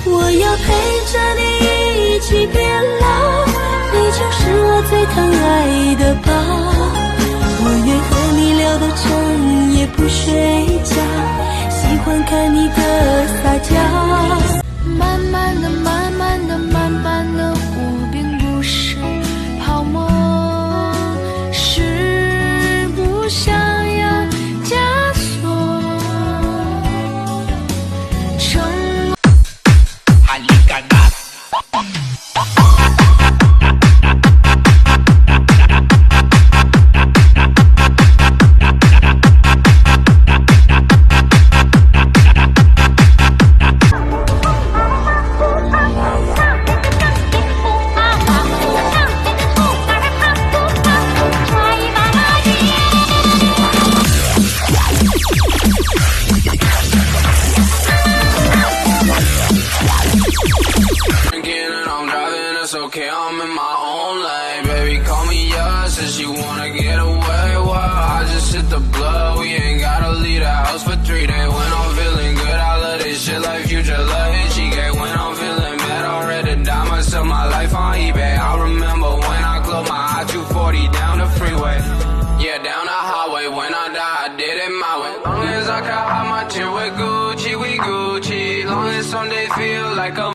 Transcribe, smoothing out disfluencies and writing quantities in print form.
我要陪着你一起变老，你就是我最疼爱的宝。我愿和你聊到整夜不睡觉，喜欢看你的撒娇。慢慢的，慢慢的，慢慢的，我并不是泡沫，是不想要枷锁。承诺。Okay, I'm in my own lane. Baby, call me up, says you wanna get away. Well, I just hit the blood. We ain't gotta leave the house for 3 days. When I'm feeling good, I love this shit like Future love it. She gave when I'm feeling bad. Already diamonds of my life on eBay. I remember when I closed my eye, 240 down the freeway. Yeah, down the highway. When I die, I did it my way. Long as I can hide my tear with Gucci, we Gucci. Long as someday feel like a